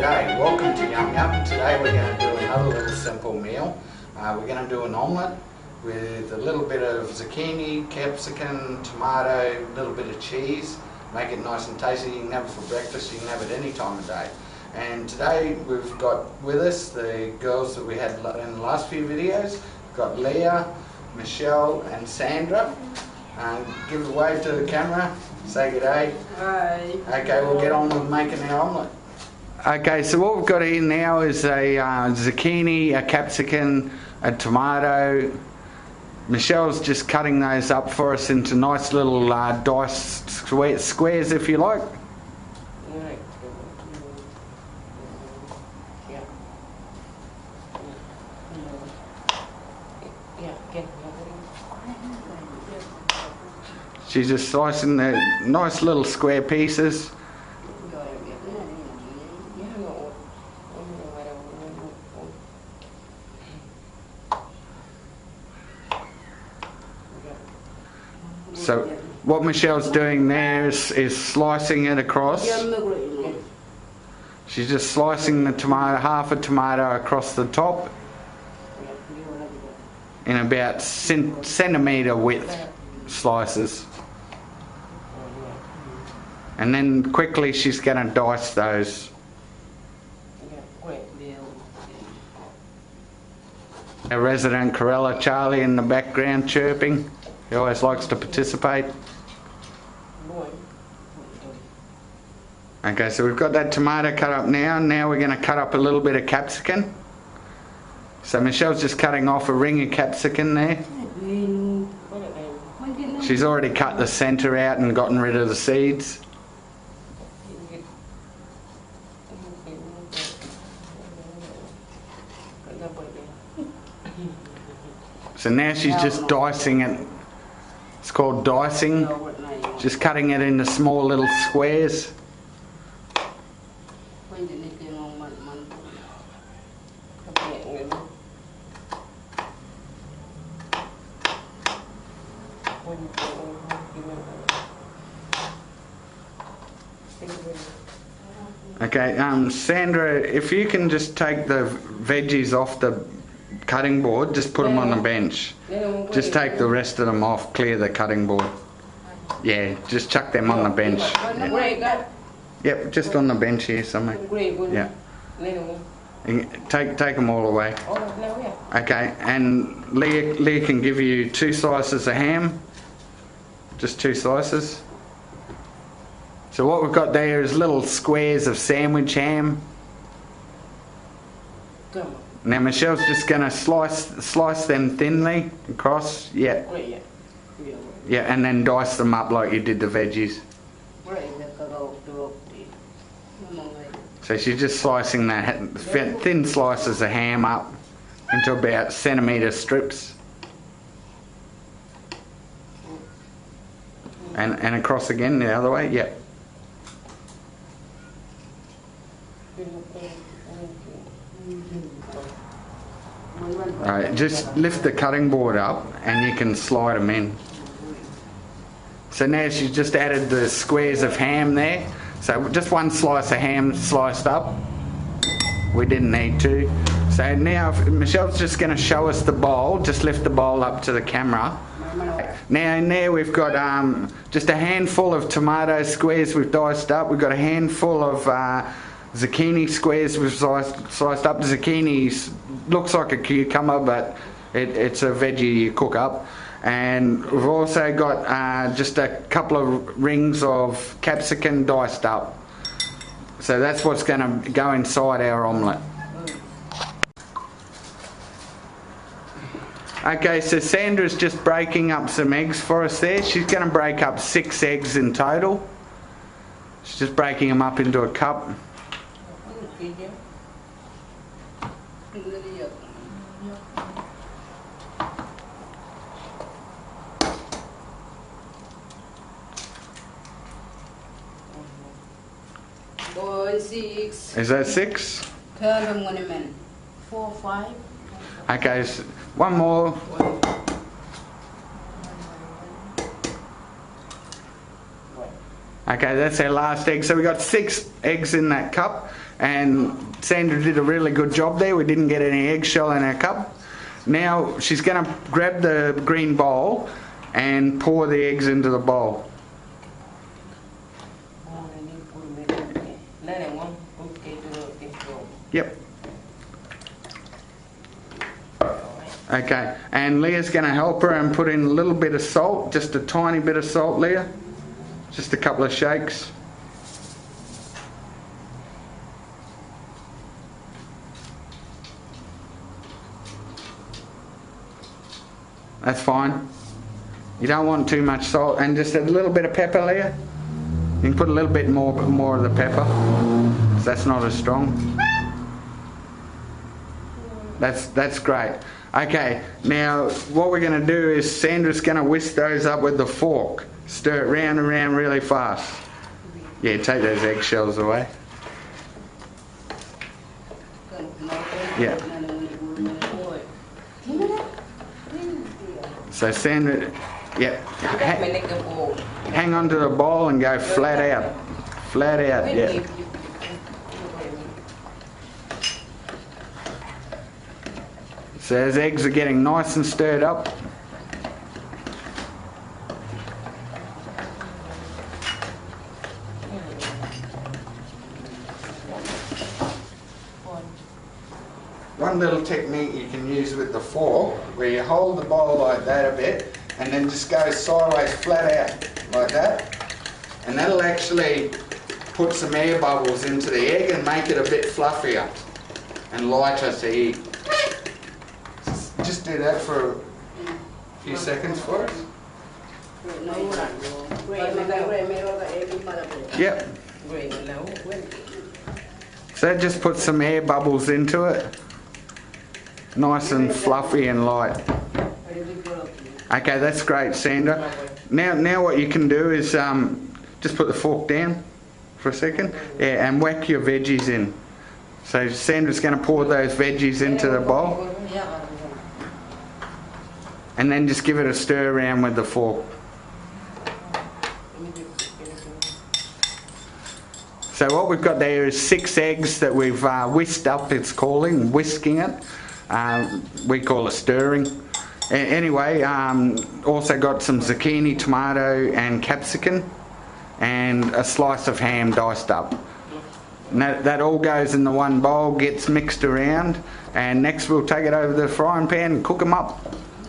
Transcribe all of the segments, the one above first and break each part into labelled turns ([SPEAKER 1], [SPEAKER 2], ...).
[SPEAKER 1] G'day, welcome to Yum Yum. Today we're going to do another little simple meal. We're going to do an omelette with a little bit of zucchini, capsicum, tomato, a little bit of cheese. Make it nice and tasty. You can have it for breakfast, you can have it any time of day. And today we've got with us the girls that we had in the last few videos. We've got Leah, Michelle and Sandra. Give a wave to the camera, say g'day.
[SPEAKER 2] Hi.
[SPEAKER 1] Okay, we'll get on with making our omelette. Okay, so what we've got here now is a zucchini, a capsicum, a tomato. Michelle's just cutting those up for us into nice little diced squares, if you like. She's just slicing the nice little square pieces. So what Michelle's doing there is slicing it across. She's just slicing the tomato, half a tomato across the top in about centimetre width slices. And then quickly she's going to dice those. Our resident Corella Charlie in the background chirping. He always likes to participate. Okay, so we've got that tomato cut up now. Now we're going to cut up a little bit of capsicum. So Michelle's just cutting off a ring of capsicum there. She's already cut the centre out and gotten rid of the seeds. So now she's just dicing it. It's called dicing. Just cutting it into small little squares. Okay, Sandra, if you can just take the veggies off the cutting board, just put them on the bench. Just take the rest of them off, clear the cutting board. Yeah, just chuck them on the bench. Yeah. Yep, just on the bench here somewhere. Yeah. Take them all away. Okay, and Leah can give you 2 slices of ham. Just 2 slices. So what we've got there is little squares of sandwich ham. Now Michelle's just going to slice them thinly across, yeah, and then dice them up like you did the veggies. So she's just slicing that thin slices of ham up into about centimetre strips, and across again the other way, yeah. Alright, just lift the cutting board up and you can slide them in. So now she's just added the squares of ham there. So just 1 slice of ham sliced up. We didn't need to. So now Michelle's just going to show us the bowl. Just lift the bowl up to the camera. Now in there we've got just a handful of tomato squares we've diced up. We've got a handful of zucchini squares we've sliced up. Zucchini looks like a cucumber, but it's a veggie you cook up. And we've also got just a couple of rings of capsicum diced up. So that's what's going to go inside our omelette. Okay, so Sandra's just breaking up some eggs for us there. She's going to break up 6 eggs in total. She's just breaking them up into a cup. Is that 6?
[SPEAKER 2] 4, 5.
[SPEAKER 1] Okay, so one more. Okay, that's our last egg. So we got 6 eggs in that cup, and Sandra did a really good job there. We didn't get any eggshell in our cup. Now she's going to grab the green bowl and pour the eggs into the bowl. Yep. Okay, and Leah's going to help her and put in a little bit of salt, just a tiny bit of salt, Leah. Just a couple of shakes. That's fine. You don't want too much salt, and just a little bit of pepper, Leah. You can put a little bit more of the pepper, so that's not as strong. That's great. Okay, now what we're going to do is Sandra's going to whisk those up with the fork. Stir it round and round really fast. Yeah, take those eggshells away. Yeah. So Sandra, yeah. Hang on to the bowl and go flat out. Flat out, yeah. So those eggs are getting nice and stirred up. One little technique you can use with the fork, where you hold the bowl like that a bit and then just go sideways flat out like that, and that'll actually put some air bubbles into the egg and make it a bit fluffier and lighter to eat. Just do that for a few seconds for us. Yep. So that just puts some air bubbles into it. Nice and fluffy and light. Okay, that's great, Sandra. Now what you can do is just put the fork down for a second, yeah, and whack your veggies in. So Sandra's going to pour those veggies into the bowl, and then just give it a stir around with the fork. So what we've got there is 6 eggs that we've whisked up, it's calling, whisking it. We call it stirring. Anyway, also got some zucchini, tomato and capsicum, and a slice of ham diced up. And that all goes in the one bowl, gets mixed around, and next we'll take it over the frying pan and cook them up.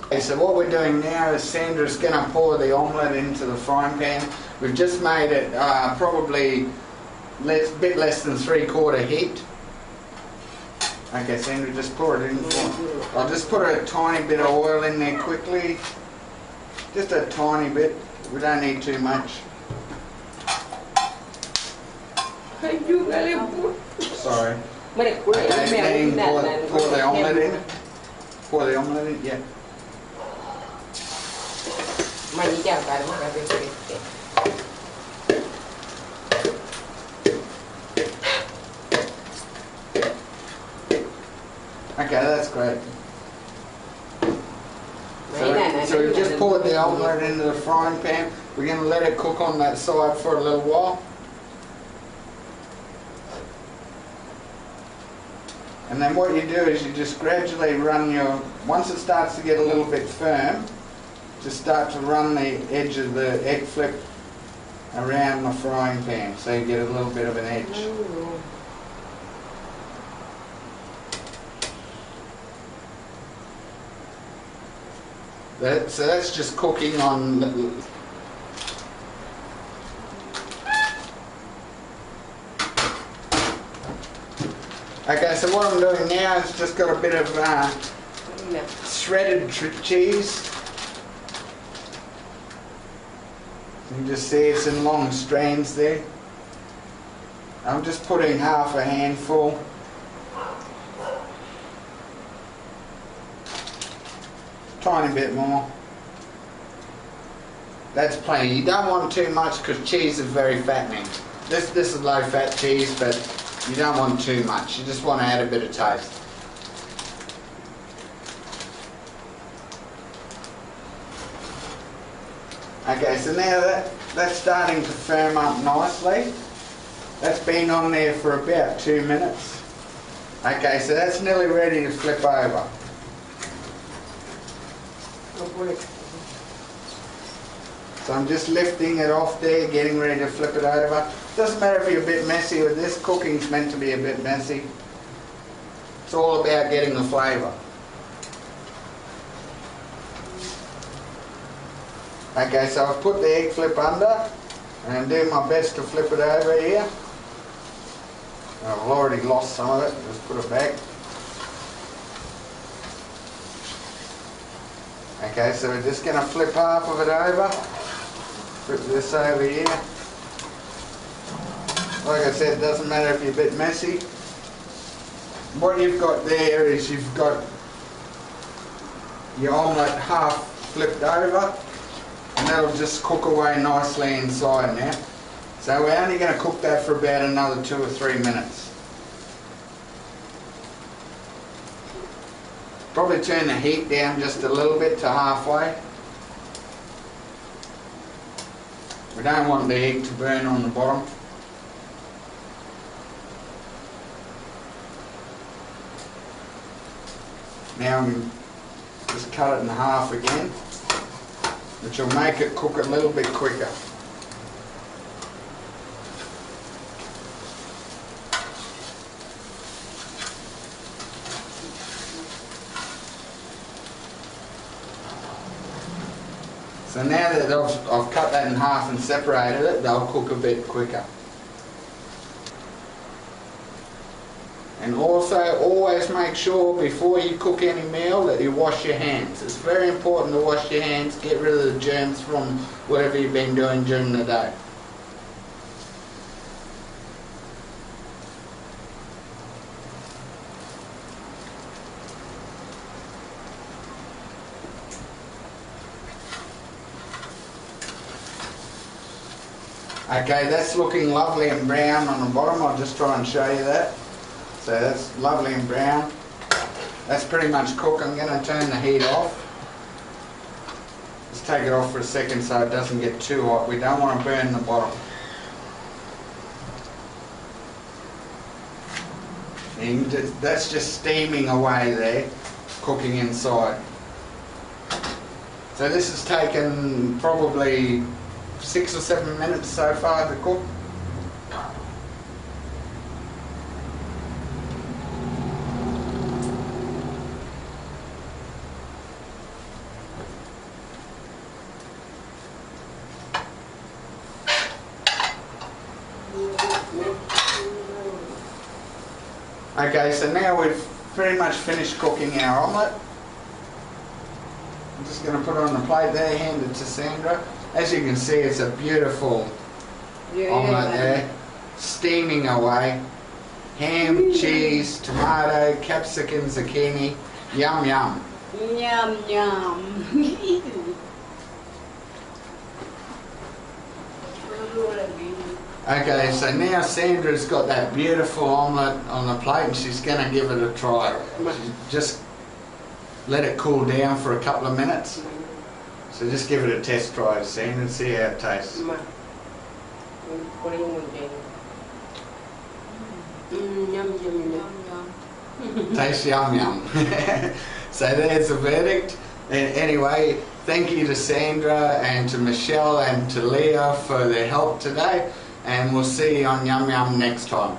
[SPEAKER 1] Okay, so what we're doing now is Sandra's going to pour the omelette into the frying pan. We've just made it probably a bit less than 3/4 heat. Okay, Sandra, just pour it in. I'll just put a tiny bit of oil in there quickly. Just a tiny bit. We don't need too much. Sorry. Okay, then pour the omelette in. Pour the omelette in, yeah. Okay, that's great. So we've just poured the omelette into the frying pan. We're going to let it cook on that side for a little while. And then what you do is you just gradually run once it starts to get a little bit firm, just start to run the edge of the egg flip around the frying pan so you get a little bit of an edge. So that's just cooking on. Okay, so what I'm doing now is just got a bit of shredded cheese. You can just see it's in long strands there. I'm just putting half a handful. Tiny bit more. That's plenty. You don't want too much because cheese is very fattening. This is low fat cheese, but you don't want too much. You just want to add a bit of taste. Okay, so now that's starting to firm up nicely. That's been on there for about 2 minutes. Okay, so that's nearly ready to flip over. So I'm just lifting it off there, getting ready to flip it over. Doesn't matter if you're a bit messy with this, cooking's meant to be a bit messy. It's all about getting the flavour. Okay, so I've put the egg flip under and I'm doing my best to flip it over here. I've already lost some of it, just put it back. Okay, so we're just going to flip half of it over. Flip this over here. Like I said, it doesn't matter if you're a bit messy. What you've got there is you've got your omelette half flipped over, and that'll just cook away nicely inside now. So we're only going to cook that for about another 2 or 3 minutes. Probably turn the heat down just a little bit to halfway. We don't want the egg to burn on the bottom. Now I'm just cut it in half again, which will make it cook a little bit quicker. So now that I've cut that in half and separated it, they'll cook a bit quicker. And also, always make sure before you cook any meal that you wash your hands. It's very important to wash your hands, get rid of the germs from whatever you've been doing during the day. Okay, that's looking lovely and brown on the bottom. I'll just try and show you that. So that's lovely and brown. That's pretty much cooked. I'm going to turn the heat off. Just take it off for a second so it doesn't get too hot. We don't want to burn the bottom. And that's just steaming away there, cooking inside. So this has taken probably 6 or 7 minutes so far to cook. Okay, so now we've pretty much finished cooking our omelette. I'm just going to put it on the plate there, hand it to Sandra. As you can see, it's a beautiful omelette there, steaming away. Ham, cheese, tomato, capsicum, zucchini, yum yum.
[SPEAKER 2] Yum yum.
[SPEAKER 1] Okay, so now Sandra's got that beautiful omelette on the plate and she's going to give it a try. Just let it cool down for a couple of minutes. So just give it a test try, Sandra, and see how it tastes. Tastes yum yum. So there's the verdict. And anyway, thank you to Sandra and to Michelle and to Leah for their help today. And we'll see you on Yum Yum next time.